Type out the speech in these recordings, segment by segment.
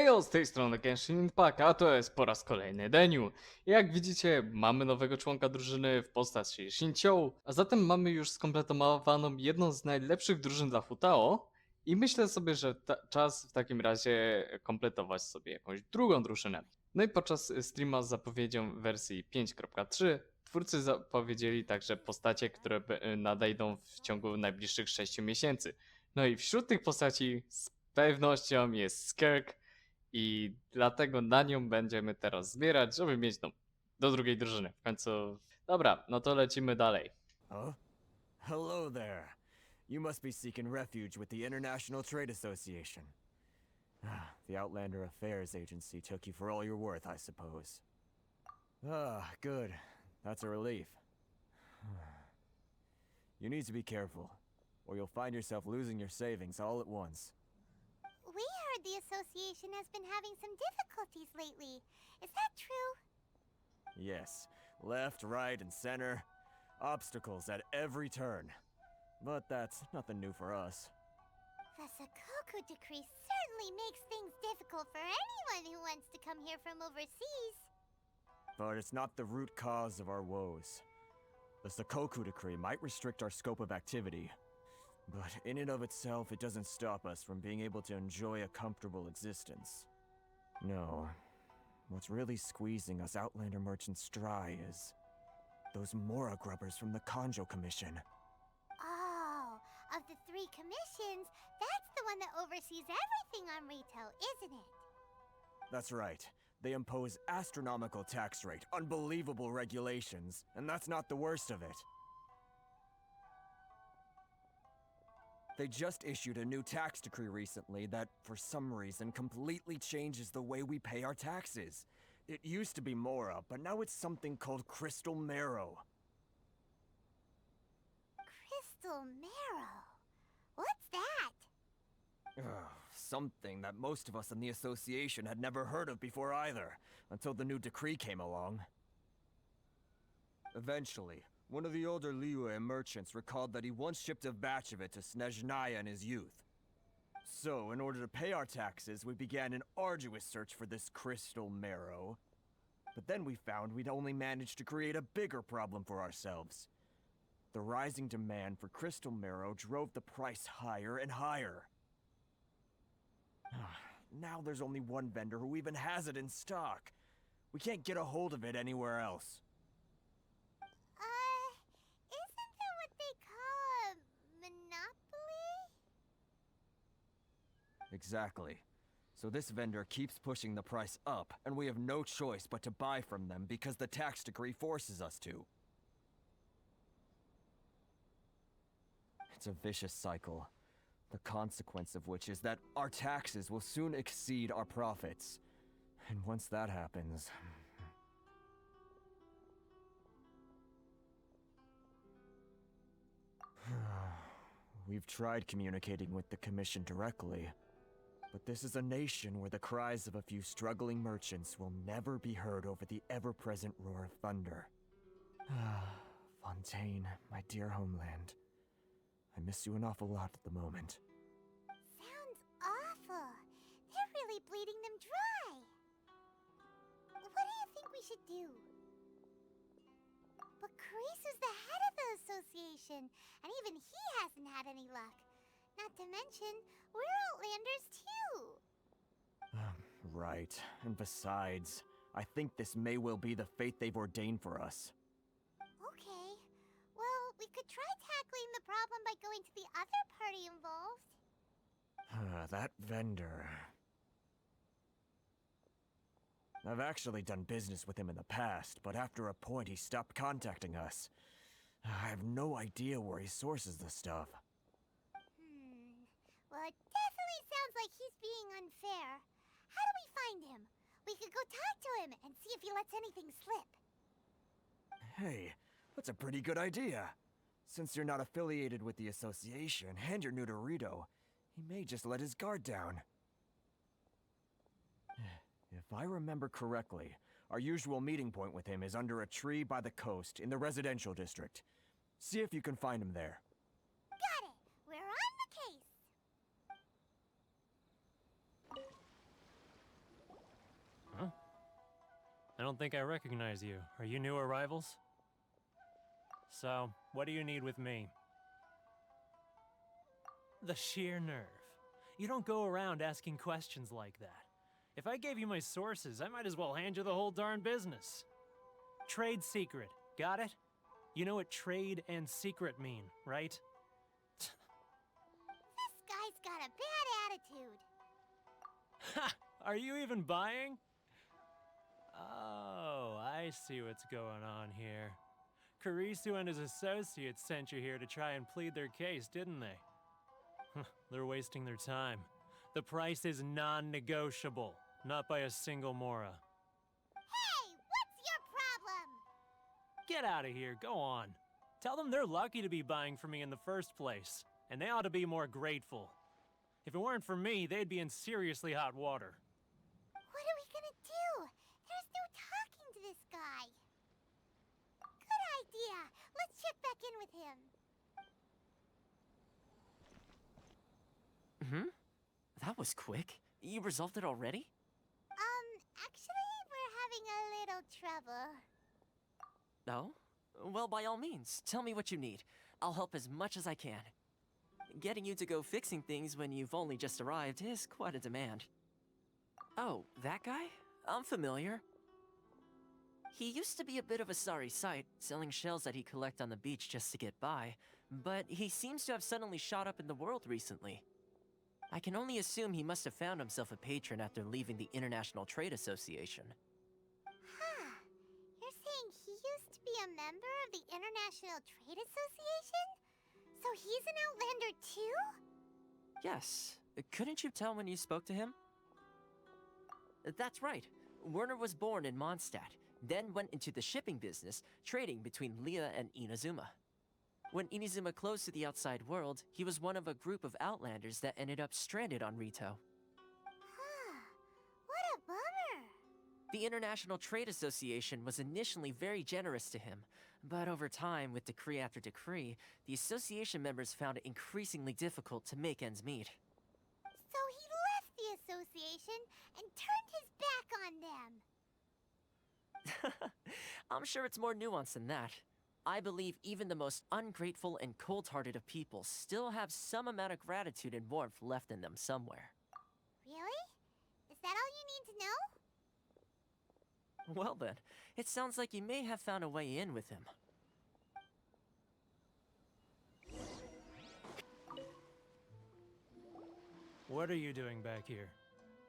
Hejo, z tej strony Genshin, a to jest po raz kolejny Deniu. Jak widzicie, mamy nowego członka drużyny w postaci Shinchou, a zatem mamy już skompletowaną jedną z najlepszych drużyn dla Futao i myślę sobie, że czas w takim razie kompletować sobie jakąś drugą drużynę. No i podczas streama z zapowiedzią wersji 5.3 twórcy zapowiedzieli także postacie, które nadejdą w ciągu najbliższych 6 miesięcy. No i wśród tych postaci z pewnością jest Skirk i dlatego na nią będziemy teraz zbierać, żeby mieć do drugiej drużyny. W końcu, dobra, no to lecimy dalej. Huh? Hello there. You must be seeking refuge with the International Trade Association. The Outlander Affairs Agency took you for all you're worth, I suppose. Good. That's a relief. You need to be careful, or you'll find yourself losing your savings all at once. We heard the association has been having some difficulties lately. Is that true? Yes. Left, right, and center. Obstacles at every turn. But that's nothing new for us. The Sakoku decree certainly makes things difficult for anyone who wants to come here from overseas. But it's not the root cause of our woes. The Sakoku decree might restrict our scope of activity, but in and of itself, it doesn't stop us from being able to enjoy a comfortable existence. No. What's really squeezing us Outlander merchants dry is those Mora grubbers from the Kanjo Commission. Oh, of the three commissions, that's the one that oversees everything on Ritou, isn't it? That's right. They impose astronomical tax rate, unbelievable regulations, and that's not the worst of it. They just issued a new tax decree recently that, for some reason, completely changes the way we pay our taxes. It used to be Mora, but now it's something called Crystal Marrow. Crystal Marrow? What's that? Something that most of us in the association had never heard of before either, until the new decree came along. Eventually, one of the older Liyue merchants recalled that he once shipped a batch of it to Snezhnaya in his youth. So, in order to pay our taxes, we began an arduous search for this crystal marrow. But then we found we'd only managed to create a bigger problem for ourselves. The rising demand for crystal marrow drove the price higher and higher. Now there's only one vendor who even has it in stock. We can't get a hold of it anywhere else. Isn't that what they call a monopoly? Exactly. So this vendor keeps pushing the price up, and we have no choice but to buy from them because the tax decree forces us to. It's a vicious cycle. The consequence of which is that our taxes will soon exceed our profits. And once that happens... We've tried communicating with the Commission directly, but this is a nation where the cries of a few struggling merchants will never be heard over the ever-present roar of thunder. Fontaine, my dear homeland. I miss you an awful lot at the moment. Sounds awful. They're really bleeding them dry. What do you think we should do? But Karisu's the head of the association, and even he hasn't had any luck. Not to mention, we're Outlanders too. Right. And besides, I think this may well be the fate they've ordained for us. Okay. Well, we could try tackling the problem by going to the other party involved. That vendor... I've actually done business with him in the past, but after a point he stopped contacting us. I have no idea where he sources the stuff. Well, it definitely sounds like he's being unfair. How do we find him? We could go talk to him and see if he lets anything slip. Hey, that's a pretty good idea. Since you're not affiliated with the association and you're new to Ritou, he may just let his guard down. If I remember correctly, our usual meeting point with him is under a tree by the coast in the residential district. See if you can find him there. Got it! We're on the case! don't think I recognize you. Are you new arrivals? So, what do you need with me? The sheer nerve. You don't go around asking questions like that. If I gave you my sources, I might as well hand you the whole darn business. Trade secret, got it? You know what trade and secret mean, right? This guy's got a bad attitude. Ha! Are you even buying? Oh, I see what's going on here. Karisu and his associates sent you here to try and plead their case, didn't they? They're wasting their time. The price is non-negotiable, not by a single mora. Hey, what's your problem? Get out of here, go on. Tell them they're lucky to be buying from me in the first place, and they ought to be more grateful. If it weren't for me, they'd be in seriously hot water. What are we gonna do? There's no talking to this guy. Good idea. Let's check back in with him. That was quick. You resolved it already? Actually, we're having a little trouble. No? Well, by all means, tell me what you need. I'll help as much as I can. Getting you to go fixing things when you've only just arrived is quite a demand. Oh, that guy? I'm familiar. He used to be a bit of a sorry sight, selling shells that he'd collect on the beach just to get by, but he seems to have suddenly shot up in the world recently. I can only assume he must have found himself a patron after leaving the International Trade Association. Huh. You're saying he used to be a member of the International Trade Association? So he's an Outlander too? Yes. Couldn't you tell when you spoke to him? That's right. Werner was born in Mondstadt, then went into the shipping business, trading between Leah and Inazuma. When Inazuma closed to the outside world, he was one of a group of Outlanders that ended up stranded on Ritou. Huh. What a bummer. The International Trade Association was initially very generous to him, but over time, with decree after decree, the association members found it increasingly difficult to make ends meet. So he left the association and turned his back on them. I'm sure it's more nuanced than that. I believe even the most ungrateful and cold-hearted of people still have some amount of gratitude and warmth left in them somewhere. Really? Is that all you need to know? Well then, it sounds like you may have found a way in with him. What are you doing back here?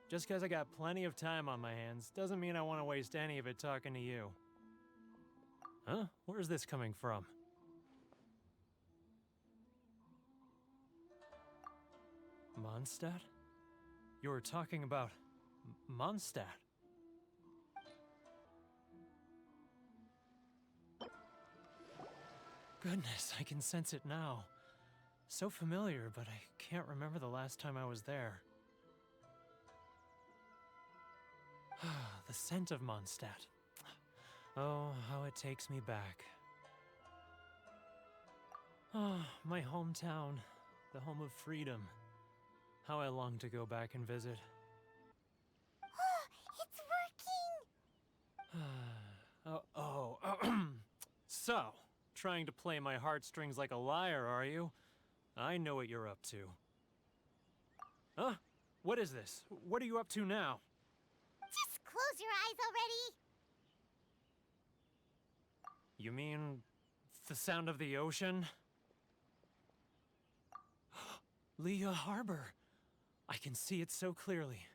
Just because I got plenty of time on my hands doesn't mean I want to waste any of it talking to you. Huh? Where's this coming from? Mondstadt? You were talking about Mondstadt. Goodness, I can sense it now. So familiar, but I can't remember the last time I was there. The scent of Mondstadt. Oh, how it takes me back. Oh, my hometown, the home of freedom. How I long to go back and visit. It's working! So, trying to play my heartstrings like a liar, are you? I know what you're up to. Huh? What is this? What are you up to now? Just close your eyes already! You mean the sound of the ocean? Leah Harbor. I can see it so clearly.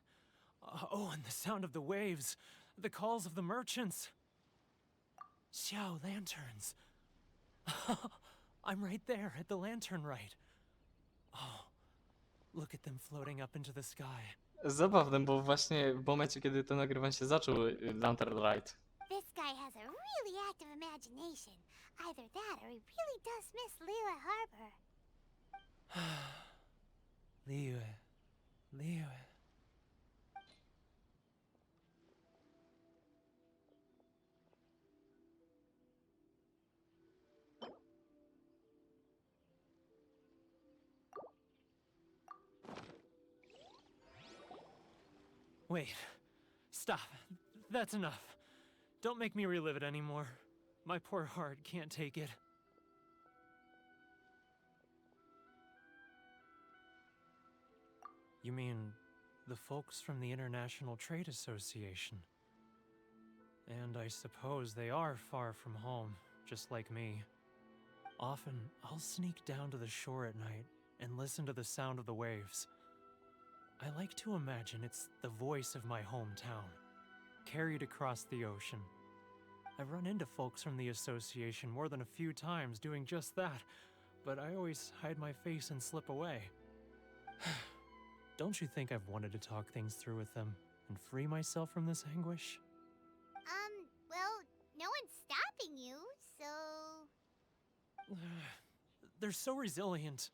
Oh, and the sound of the waves. The calls of the merchants. Xiao lanterns. I'm right there at the lantern right. Oh, look at them floating up into the sky. Zabawne, bo właśnie w momencie, kiedy to nagrywanie się zaczął, Lantern Light. This guy has a really active imagination. Either that or he really does miss Lila Harbor. Liue. Wait. Stop. That's enough. Don't make me relive it anymore. My poor heart can't take it. You mean the folks from the International Trade Association? And I suppose they are far from home, just like me. Often, I'll sneak down to the shore at night and listen to the sound of the waves. I like to imagine it's the voice of my hometown, carried across the ocean. I've run into folks from the association more than a few times doing just that, but I always hide my face and slip away. Don't you think I've wanted to talk things through with them and free myself from this anguish? Well, no one's stopping you, so... They're so resilient.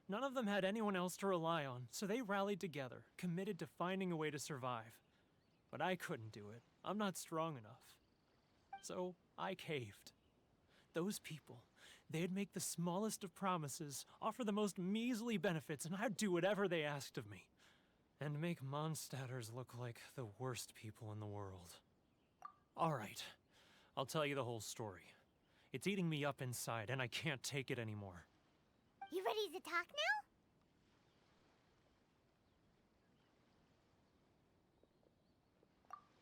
None of them had anyone else to rely on, so they rallied together, committed to finding a way to survive. But I couldn't do it. I'm not strong enough. So I caved. Those people, they'd make the smallest of promises, offer the most measly benefits, and I'd do whatever they asked of me. And make Mondstadters look like the worst people in the world. All right, I'll tell you the whole story. It's eating me up inside, and I can't take it anymore. You ready to talk now?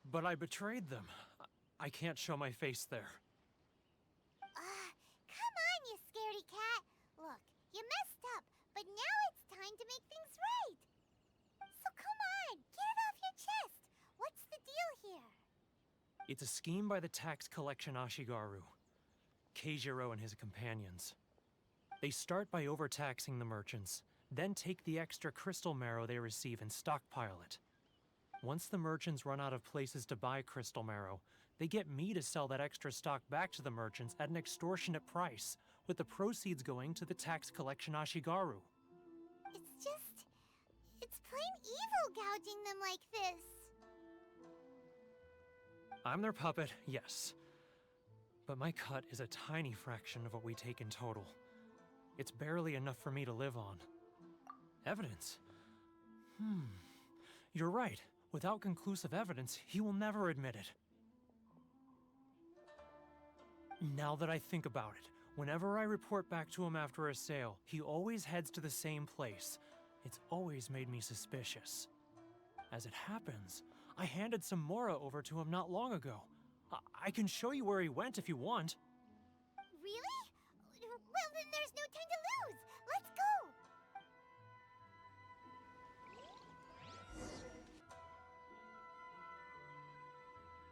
But I betrayed them. I can't show my face there. Come on, you scaredy cat. Look, you messed up, but now it's time to make things right. So come on, get it off your chest. What's the deal here? It's a scheme by the tax collection Ashigaru, Keijiro and his companions. They start by overtaxing the merchants, then take the extra crystal marrow they receive and stockpile it. Once the merchants run out of places to buy crystal marrow, they get me to sell that extra stock back to the merchants at an extortionate price, with the proceeds going to the tax collection Ashigaru. It's plain evil gouging them like this. I'm their puppet, yes. But my cut is a tiny fraction of what we take in total. It's barely enough for me to live on. Evidence? You're right. Without conclusive evidence, he will never admit it. Now that I think about it, whenever I report back to him after a sale, he always heads to the same place. It's always made me suspicious. As it happens, I handed some Mora over to him not long ago. I can show you where he went if you want. Really? Well, then there's no time to lose. Let's go.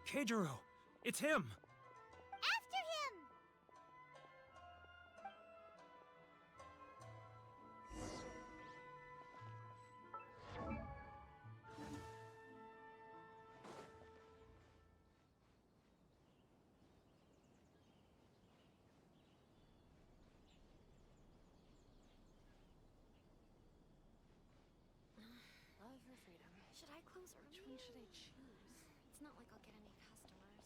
Keijiro! It's him! After him! Love for freedom. Should I close early? Which one should I choose? It's not like I'll get any customers.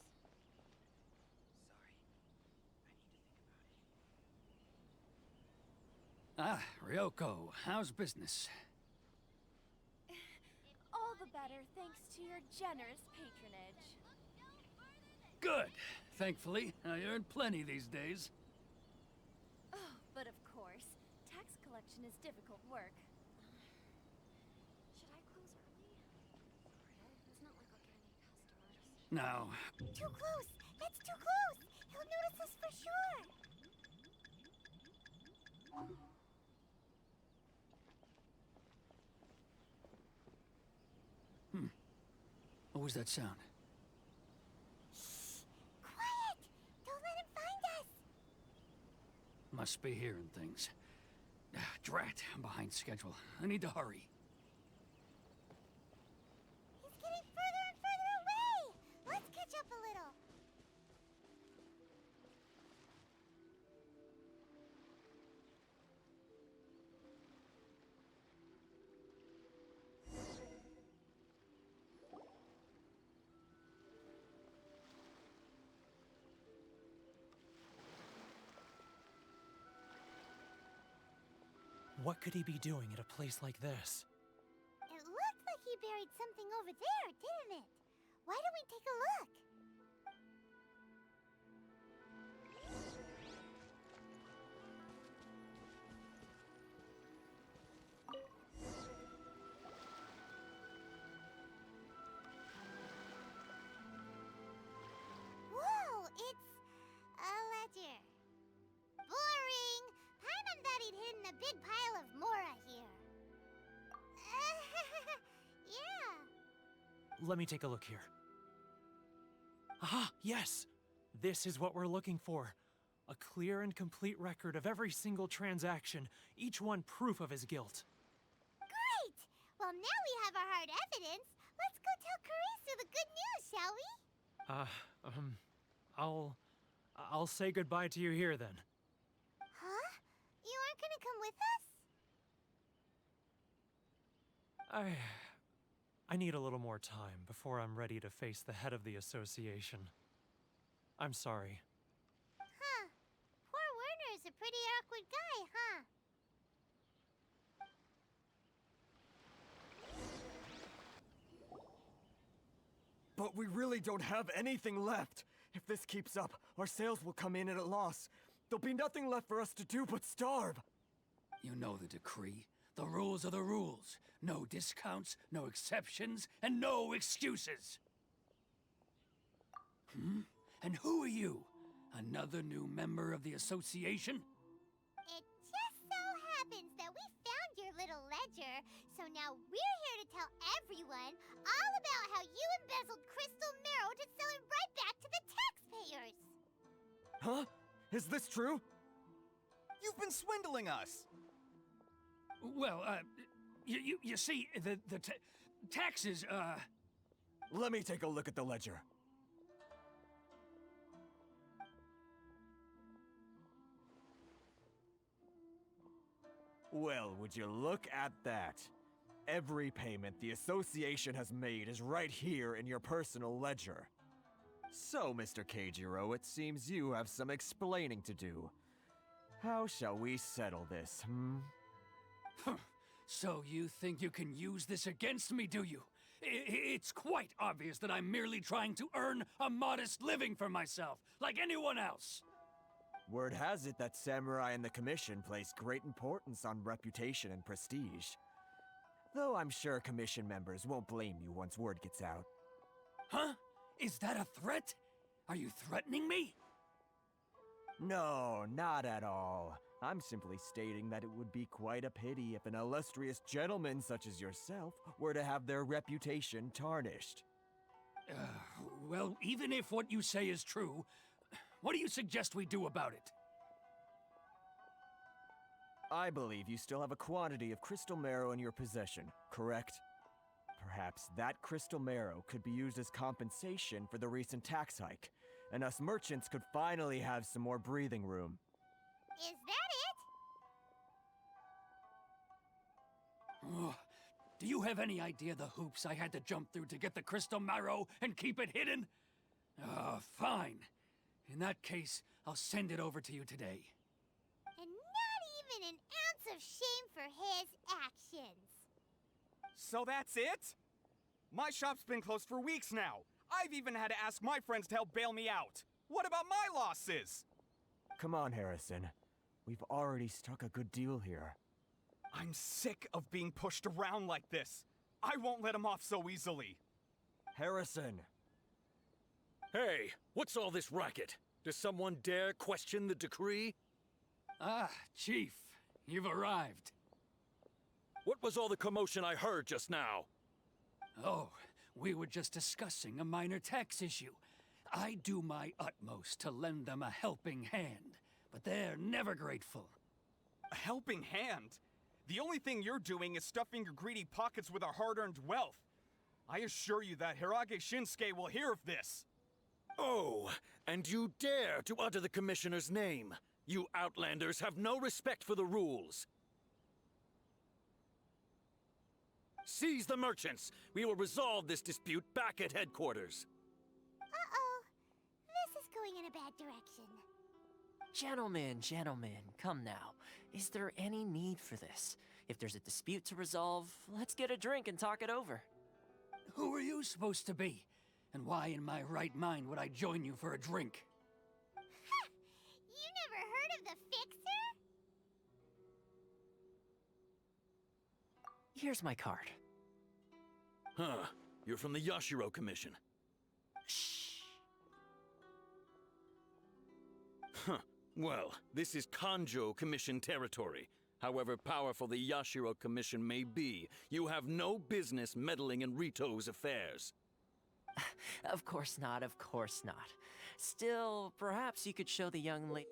Sorry, I need to think about it. Ah, Ryoko, how's business? All the better thanks to your generous patronage. Good. Thankfully, I earn plenty these days. Oh, but of course, tax collection is difficult work. Should I close early? It's not like I'll get any customers. Now, Too close! That's too close! He'll notice us for sure! what was that sound? Quiet! Don't let him find us! Must be hearing things. Drat, I'm behind schedule. I need to hurry. He's getting further and further away! Let's catch up a little. What could he be doing at a place like this? It looked like he buried something over there, didn't it? Why don't we take a look? big pile of Mora here. Yeah. Let me take a look here. Ah, yes! This is what we're looking for. A clear and complete record of every single transaction, each one proof of his guilt. Great! Well, now we have our hard evidence. Let's go tell Karisu the good news, shall we? I'll say goodbye to you here then. Huh? You aren't gonna come with us? I need a little more time before I'm ready to face the head of the association. I'm sorry. Huh. Poor Werner's a pretty awkward guy, huh? But we really don't have anything left. If this keeps up, our sales will come in at a loss. There'll be nothing left for us to do but starve. You know the decree. The rules are the rules. No discounts, no exceptions, and no excuses. And who are you? Another new member of the association? It just so happens that we found your little ledger, so now we're here to tell everyone all about how you embezzled crystal marrow to sell it right back to the taxpayers. Huh? Is this true? You've been swindling us! Well, you see, the taxes, Let me take a look at the ledger. Well, would you look at that? Every payment the association has made is right here in your personal ledger. So, Mr. Keijiro, it seems you have some explaining to do. How shall we settle this, So you think you can use this against me, do you? It's quite obvious that I'm merely trying to earn a modest living for myself, like anyone else. Word has it that Samurai and the Commission place great importance on reputation and prestige. Though I'm sure Commission members won't blame you once word gets out. Huh? Is that a threat? Are you threatening me? No, not at all. I'm simply stating that it would be quite a pity if an illustrious gentleman such as yourself were to have their reputation tarnished. Well, even if what you say is true, what do you suggest we do about it? I believe you still have a quantity of crystal marrow in your possession, correct? Perhaps that crystal marrow could be used as compensation for the recent tax hike, and us merchants could finally have some more breathing room. Is that it? Oh, do you have any idea the hoops I had to jump through to get the crystal marrow and keep it hidden? Fine. In that case, I'll send it over to you today. And not even an ounce of shame for his actions. So that's it? My shop's been closed for weeks now. I've even had to ask my friends to help bail me out. What about my losses? Come on, Harrison. We've already struck a good deal here. I'm sick of being pushed around like this. I won't let him off so easily. Harrison! Hey, what's all this racket? Does someone dare question the decree? Ah, Chief, you've arrived. What was all the commotion I heard just now? Oh, we were just discussing a minor tax issue. I do my utmost to lend them a helping hand, but they're never grateful. A helping hand? The only thing you're doing is stuffing your greedy pockets with our hard-earned wealth. I assure you that Hirage Shinsuke will hear of this. Oh, and you dare to utter the Commissioner's name. You Outlanders have no respect for the rules. Seize the merchants. We will resolve this dispute back at headquarters. Uh-oh. This is going in a bad direction. Gentlemen, come now. Is there any need for this? If there's a dispute to resolve, let's get a drink and talk it over. Who are you supposed to be? And why in my right mind would I join you for a drink? You never heard of the Fixer? Here's my card. Huh. You're from the Yashiro Commission. Shh. Huh. Well, this is Kanjo Commission territory. However powerful the Yashiro Commission may be, you have no business meddling in Ritou's affairs. Of course not, of course not. Still, perhaps you could show the young lady.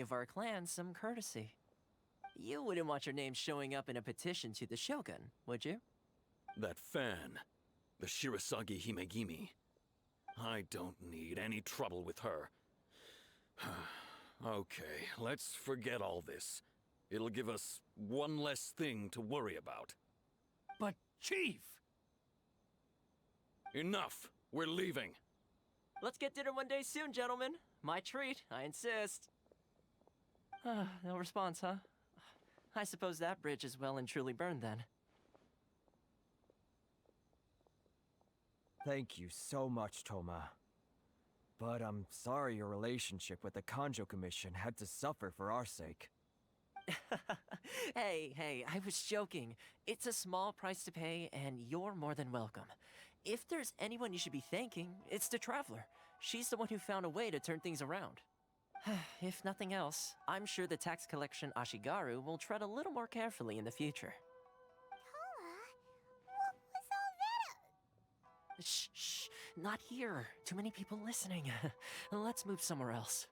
Of our clan some courtesy. You wouldn't want your name showing up in a petition to the Shogun, would you? That fan, the Shirasagi Himegimi. I don't need any trouble with her. Okay, let's forget all this. It'll give us one less thing to worry about. But, Chief! Enough! We're leaving! Let's get dinner one day soon, gentlemen. My treat, I insist. No response, huh? I suppose that bridge is well and truly burned then. Thank you so much, Toma. But I'm sorry your relationship with the Kanjo Commission had to suffer for our sake. Hey, I was joking. It's a small price to pay, and you're more than welcome. If there's anyone you should be thanking, it's the Traveler. She's the one who found a way to turn things around. If nothing else, I'm sure the tax collection Ashigaru will tread a little more carefully in the future. Toma, what was all that? Shh, not here. Too many people listening. Let's move somewhere else.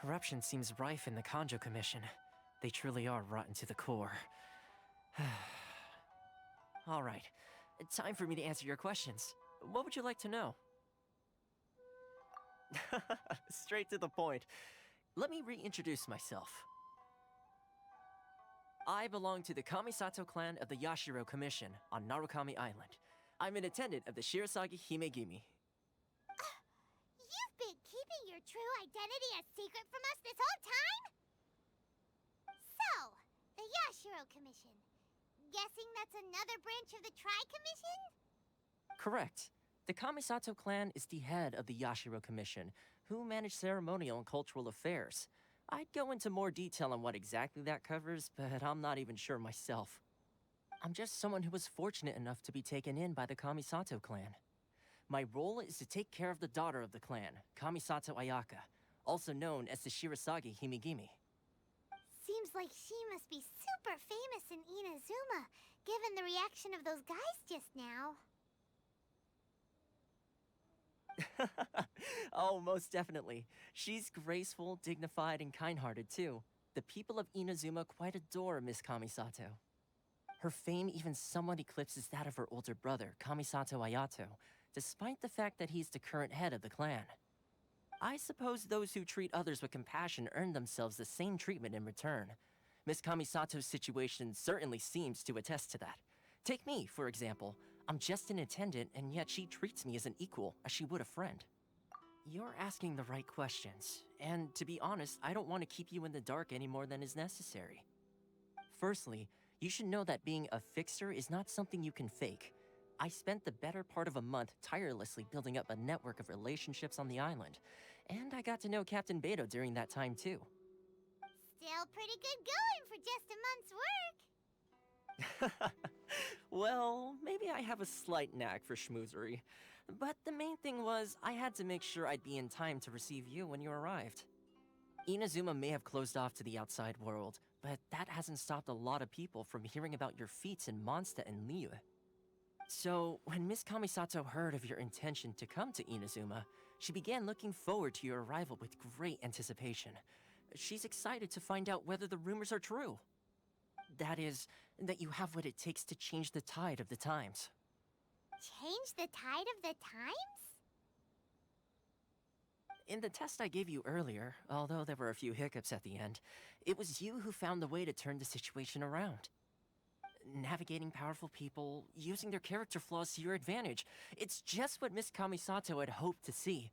Corruption seems rife in the Kanjo Commission. They truly are rotten to the core. All right, time for me to answer your questions. What would you like to know? Straight to the point. Let me reintroduce myself. I belong to the Kamisato clan of the Yashiro Commission on Narukami Island. I'm an attendant of the Shirasagi Himegimi. You've been keeping your true identity a secret from us this whole time? So, the Yashiro Commission. Guessing that's another branch of the Tri-Commission? Correct. The Kamisato clan is the head of the Yashiro Commission, who manage ceremonial and cultural affairs. I'd go into more detail on what exactly that covers, but I'm not even sure myself. I'm just someone who was fortunate enough to be taken in by the Kamisato clan. My role is to take care of the daughter of the clan, Kamisato Ayaka, also known as the Shirasagi Himegimi. Seems like she must be super famous in Inazuma, given the reaction of those guys just now. Oh, most definitely. She's graceful, dignified, and kind-hearted, too. The people of Inazuma quite adore Miss Kamisato. Her fame even somewhat eclipses that of her older brother, Kamisato Ayato, despite the fact that he's the current head of the clan. I suppose those who treat others with compassion earn themselves the same treatment in return. Miss Kamisato's situation certainly seems to attest to that. Take me, for example. I'm just an attendant, and yet she treats me as an equal, as she would a friend. You're asking the right questions, and to be honest, I don't want to keep you in the dark any more than is necessary. Firstly, you should know that being a fixer is not something you can fake. I spent the better part of a month tirelessly building up a network of relationships on the island, and I got to know Captain Beto during that time too. Still pretty good going for just a month's work. Well, maybe I have a slight knack for schmoozery. But the main thing was, I had to make sure I'd be in time to receive you when you arrived. Inazuma may have closed off to the outside world, but that hasn't stopped a lot of people from hearing about your feats in Mondstadt and Liyue. So, when Miss Kamisato heard of your intention to come to Inazuma, she began looking forward to your arrival with great anticipation. She's excited to find out whether the rumors are true. That is, that you have what it takes to change the tide of the times. Change the tide of the times? In the test I gave you earlier, although there were a few hiccups at the end, it was you who found the way to turn the situation around. Navigating powerful people, using their character flaws to your advantage. It's just what Miss Kamisato had hoped to see.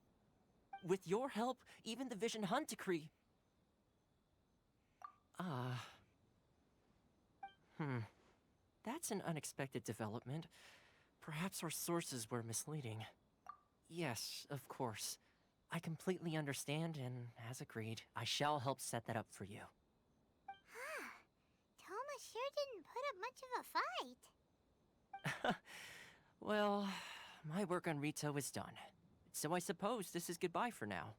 With your help, even the Vision Hunt decree... That's an unexpected development. Perhaps our sources were misleading. Yes, of course. I completely understand, and as agreed, I shall help set that up for you. Toma sure didn't put up much of a fight. Well, my work on Ritou is done. So I suppose this is goodbye for now.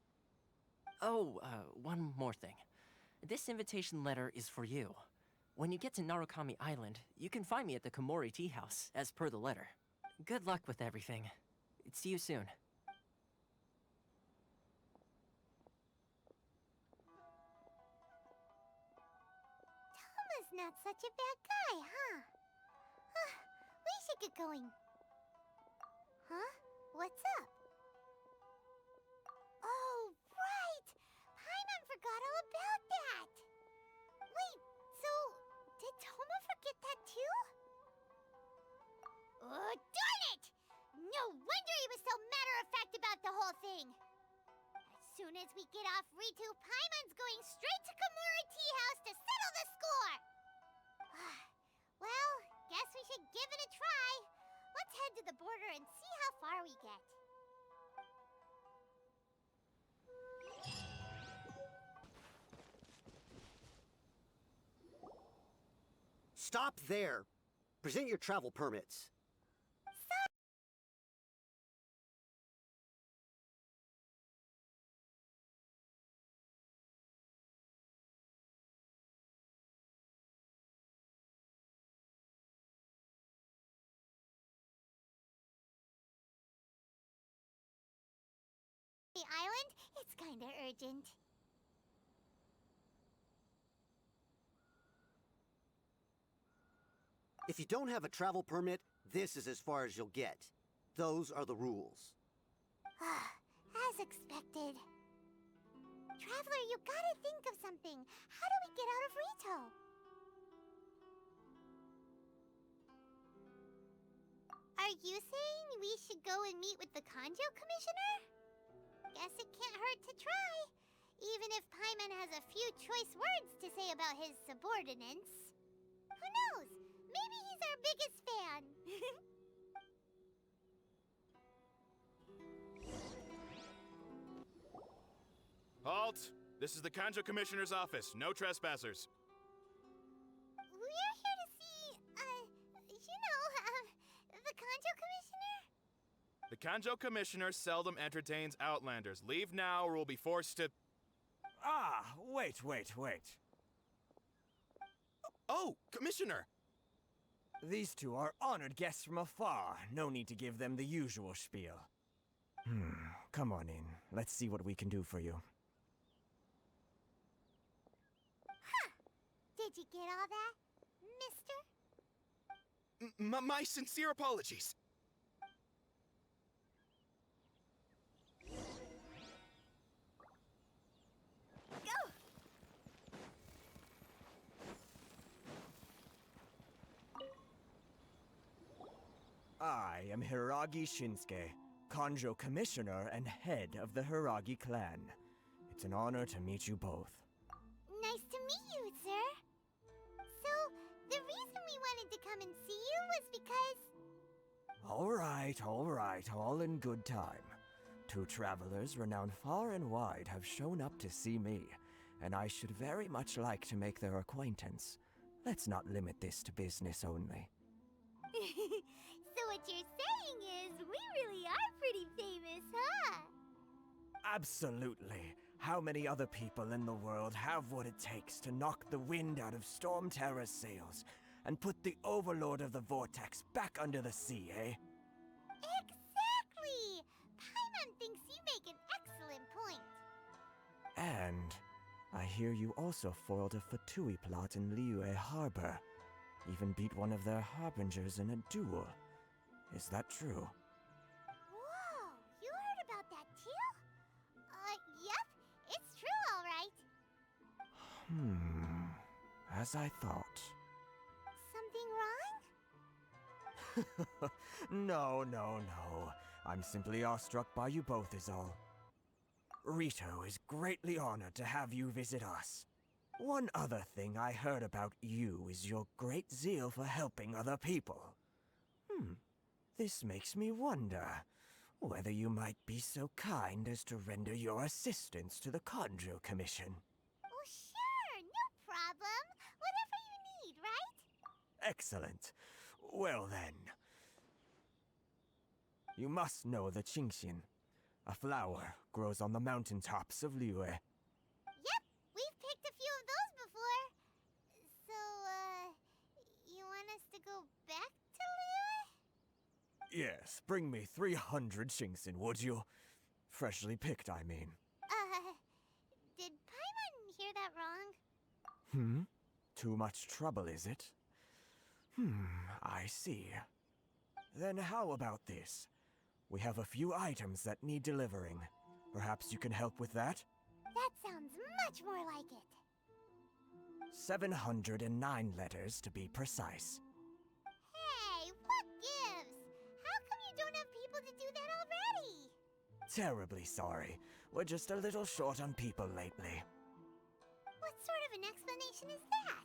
Oh, one more thing. This invitation letter is for you. When you get to Narukami Island, you can find me at the Komori Tea House, as per the letter. Good luck with everything. See you soon. Toma's not such a bad guy, huh? We should get going. Huh? What's up? Oh, right! Paimon forgot all about that! Wait, so did Toma forget that too? Oh, darn it! No wonder he was so matter-of-fact about the whole thing! As soon as we get off Ritou, Paimon's going straight to Komori Tea House to settle the score! Well, guess we should give it a try. Let's head to the border and see how far we get. Stop there. Present your travel permits. The island? It's kinda urgent. If you don't have a travel permit, this is as far as you'll get. Those are the rules. As expected. Traveler, you gotta think of something. How do we get out of Ritou? Are you saying we should go and meet with the Kanjo Commissioner? Guess it can't hurt to try. Even if Paimon has a few choice words to say about his subordinates. Who knows? Maybe he's our biggest fan. Halt! This is the Kanjo Commissioner's office. No trespassers. We're here to see, the Kanjo Commissioner? The Kanjo Commissioner seldom entertains Outlanders. Leave now or we'll be forced to... Ah, wait. Oh, Commissioner! These two are honored guests from afar. No need to give them the usual spiel. Come on in. Let's see what we can do for you. Did you get all that, mister? My sincere apologies. Go! I am Hiragi Shinsuke, Kanjo Commissioner and head of the Hiragi clan. It's an honor to meet you both. Nice to meet you, sir. So, the reason we wanted to come and see you was because... All right, all in good time. Two travelers renowned far and wide have shown up to see me, and I should very much like to make their acquaintance. Let's not limit this to business only. So what you're saying is, we really are pretty famous, huh? Absolutely. How many other people in the world have what it takes to knock the wind out of Storm Terror's sails and put the Overlord of the Vortex back under the sea, eh? Exactly! Paimon thinks you make an excellent point. And I hear you also foiled a Fatui plot in Liyue Harbor. Even beat one of their harbingers in a duel. Is that true? Whoa, you heard about that too? Yep, it's true, all right. As I thought. Something wrong? No. I'm simply awestruck by you both is all. Ritou is greatly honored to have you visit us. One other thing I heard about you is your great zeal for helping other people. This makes me wonder whether you might be so kind as to render your assistance to the Conjo Commission. Oh, sure, no problem. Whatever you need, right? Excellent. Well then. You must know the Qingxian. A flower grows on the mountaintops of Liyue. Yep, we've picked a few of those before. So, you want us to go back to Liyue? Yes, bring me 300 Qingxian, would you? Freshly picked, I mean. Did Paimon hear that wrong? Too much trouble, is it? I see. Then how about this? We have a few items that need delivering. Perhaps you can help with that? That sounds much more like it. 709 letters, to be precise. Hey, what gives? How come you don't have people to do that already? Terribly sorry. We're just a little short on people lately. What sort of an explanation is that?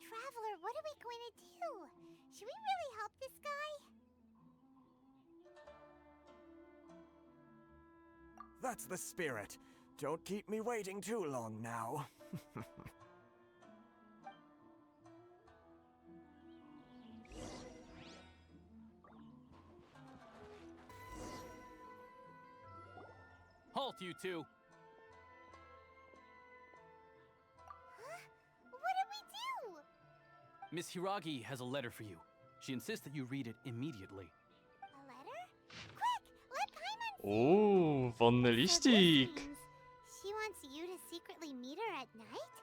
Traveler, what are we going to do? Should we really help this guy? That's the spirit. Don't keep me waiting too long now. Halt, you two! Huh? What did we do? Miss Hiragi has a letter for you. She insists that you read it immediately. A letter? Quick, let Paimon see. Uuu, wonny So this liścik. means she wants you to secretly meet her at night?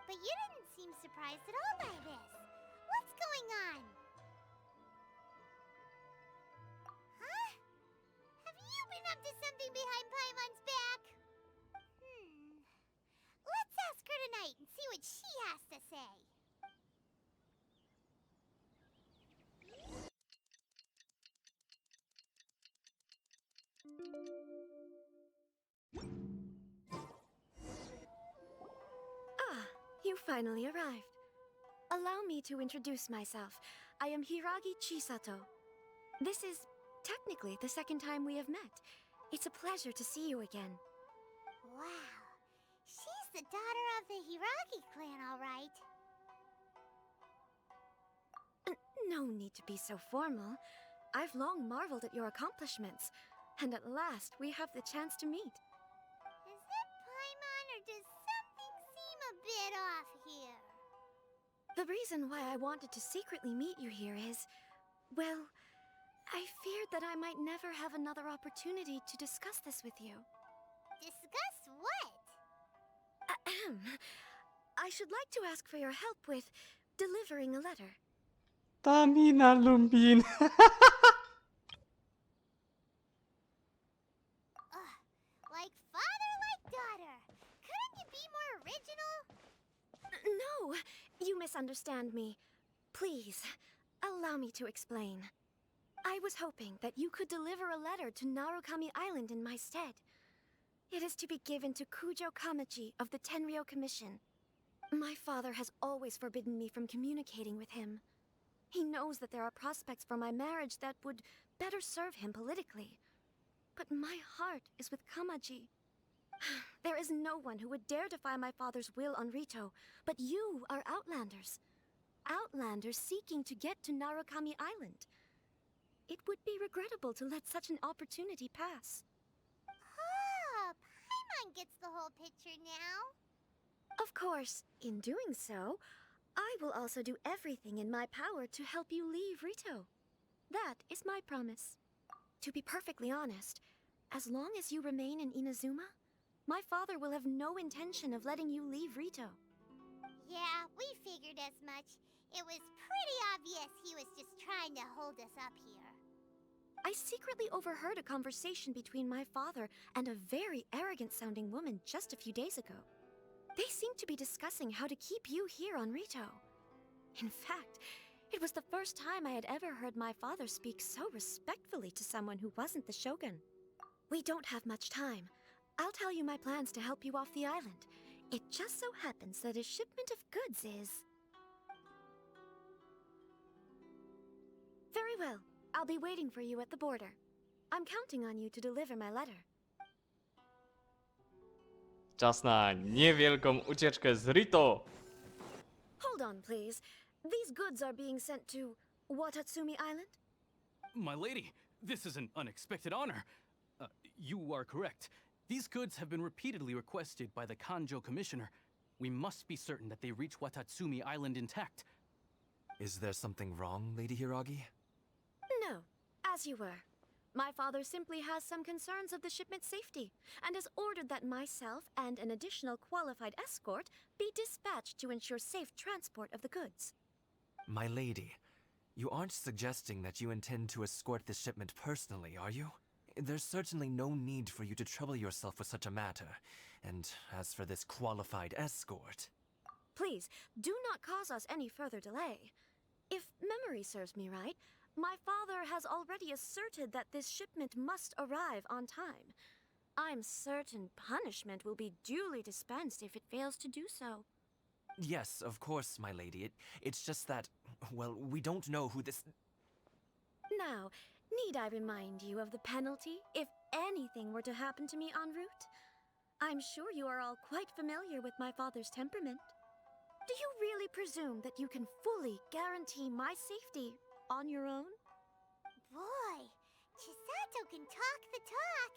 But you didn't seem surprised at all by this. What's going on? Huh? Have you been up to something behind Paimon's back? Let's ask her tonight and see what she has to say. Ah, you finally arrived. Allow me to introduce myself. I am Hiragi Chisato. This is technically the second time we have met. It's a pleasure to see you again. Wow. She's the daughter of the Hiragi clan, all right. No need to be so formal. I've long marveled at your accomplishments, and at last we have the chance to meet. Is it Paimon, or does something seem a bit off here? The reason why I wanted to secretly meet you here is, well, I feared that I might never have another opportunity to discuss this with you. Discuss what? Ahem. I should like to ask for your help with delivering a letter. Tamina Lumbin. Like father, like daughter. Couldn't you be more original? No, you misunderstand me. Please, allow me to explain. I was hoping that you could deliver a letter to Narukami Island in my stead. It is to be given to Kujo Kamachi of the Tenryou Commission. My father has always forbidden me from communicating with him. He knows that there are prospects for my marriage that would better serve him politically. But my heart is with Kamaji. There is no one who would dare defy my father's will on Ritou, but you are Outlanders. Outlanders seeking to get to Narukami Island. It would be regrettable to let such an opportunity pass. Oh, Paimon gets the whole picture now. Of course, in doing so, I will also do everything in my power to help you leave Ritou. That is my promise. To be perfectly honest, as long as you remain in Inazuma, my father will have no intention of letting you leave Ritou. Yeah, we figured as much. It was pretty obvious he was just trying to hold us up here. I secretly overheard a conversation between my father and a very arrogant-sounding woman just a few days ago. They seemed to be discussing how to keep you here on Ritou. In fact, it was the first time I had ever heard my father speak so respectfully to someone who wasn't the Shogun. We don't have much time. I'll tell you my plans to help you off the island. It just so happens that a shipment of goods is... Very well. I'll be waiting for you at the border. I'm counting on you to deliver my letter. Czas na niewielką ucieczkę z Ritou. Hold on, please. These goods are being sent to Watatsumi Island? My lady, this is an unexpected honor. You are correct. These goods have been repeatedly requested by the Kanjo Commissioner. We must be certain that they reach Watatsumi Island intact. Is there something wrong, Lady Hiragi? No, as you were. My father simply has some concerns of the shipment's safety, and has ordered that myself and an additional qualified escort be dispatched to ensure safe transport of the goods. My lady, you aren't suggesting that you intend to escort this shipment personally, are you? There's certainly no need for you to trouble yourself with such a matter. And as for this qualified escort... Please, do not cause us any further delay. If memory serves me right, my father has already asserted that this shipment must arrive on time. I'm certain punishment will be duly dispensed if it fails to do so. Yes, of course, my lady. It's just that, well, we don't know who this... Now, need I remind you of the penalty if anything were to happen to me en route? I'm sure you are all quite familiar with my father's temperament. Do you really presume that you can fully guarantee my safety on your own? Boy, Chisato can talk the talk.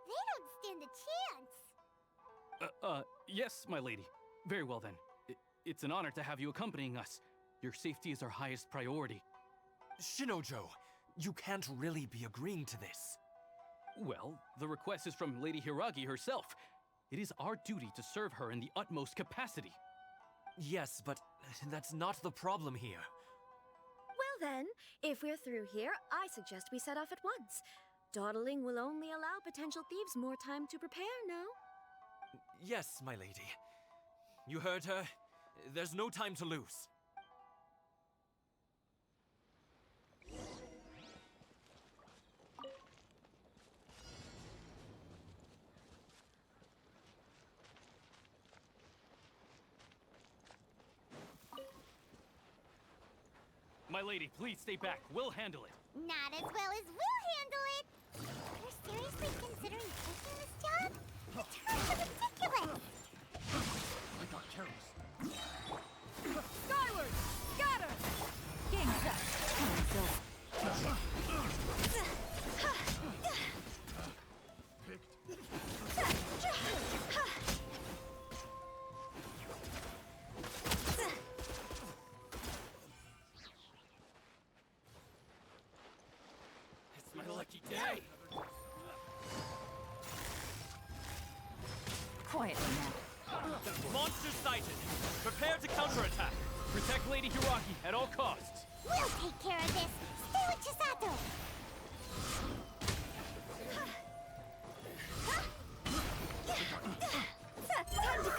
They don't stand a chance. Yes, my lady. Very well then. It's an honor to have you accompanying us. Your safety is our highest priority. Shinojo, you can't really be agreeing to this. Well, the request is from Lady Hiragi herself. It is our duty to serve her in the utmost capacity. Yes, but that's not the problem here. Well then, if we're through here, I suggest we set off at once. Dawdling will only allow potential thieves more time to prepare, no? Yes, my lady. You heard her. There's no time to lose. My lady, please stay back. We'll handle it. Not as well as we'll handle it. You're seriously considering taking this job? The terms are ridiculous. I got careless. Skyward! Scatter! Game set. It's my lucky day. Quietly now. Monster sighted. Prepare to counterattack. Protect Lady Hiragi at all costs. We'll take care of this. Stay with Chisato. Time to go!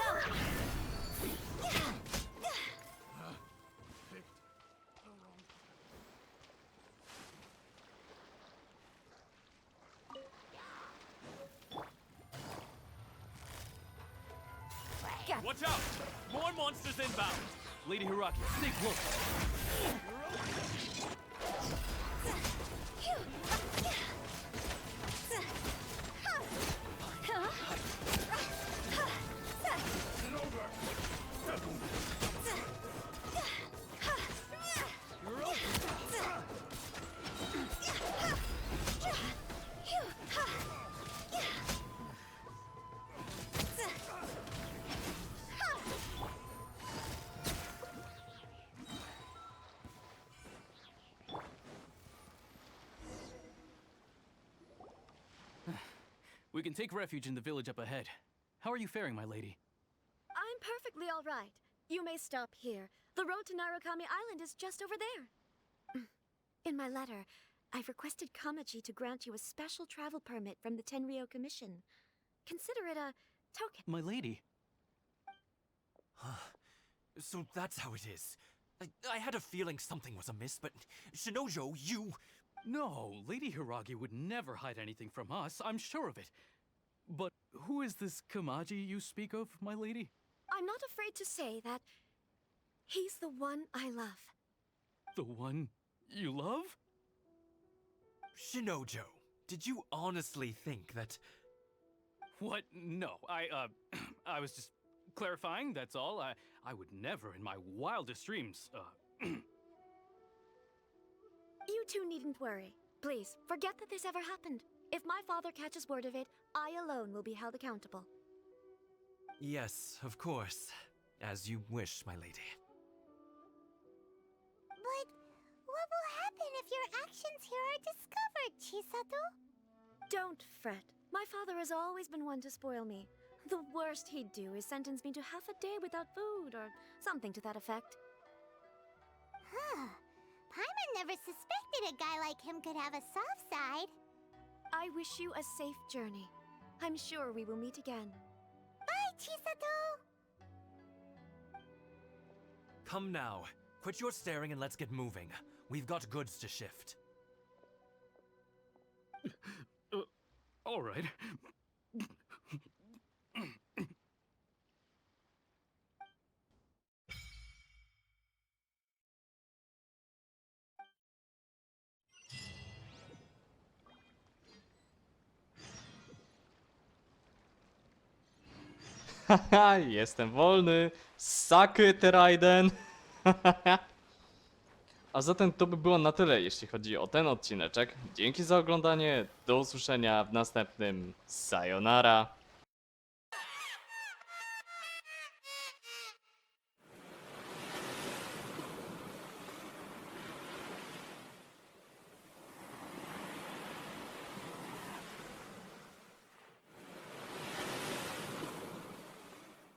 Watch out! More monsters inbound! Lady Hiragi, stay close. We can take refuge in the village up ahead. How are you faring, my lady? I'm perfectly all right. You may stop here. The road to Narukami Island is just over there. In my letter, I've requested Kamaji to grant you a special travel permit from the Tenryou Commission. Consider it a token. My lady. So that's how it is. I had a feeling something was amiss, but Shinojo, you... No, Lady Hiragi would never hide anything from us, I'm sure of it. But who is this Kamaji you speak of, my lady? I'm not afraid to say that he's the one I love. The one you love? Shinojo, did you honestly think that... What? No, I was just clarifying, that's all. I would never in my wildest dreams, You two needn't worry. Please, forget that this ever happened. If my father catches word of it, I alone will be held accountable. Yes, of course. As you wish, my lady. But what will happen if your actions here are discovered, Chisato? Don't fret. My father has always been one to spoil me. The worst he'd do is sentence me to half a day without food, or something to that effect. Huh. Paimon never suspected a guy like him could have a soft side. I wish you a safe journey. I'm sure we will meet again. Bye, Chisato! Come now. Quit your staring and let's get moving. We've got goods to shift. all right. Haha, jestem wolny. Saky Teraiden. A zatem to by było na tyle, jeśli chodzi o ten odcineczek. Dzięki za oglądanie. Do usłyszenia w następnym. Sayonara.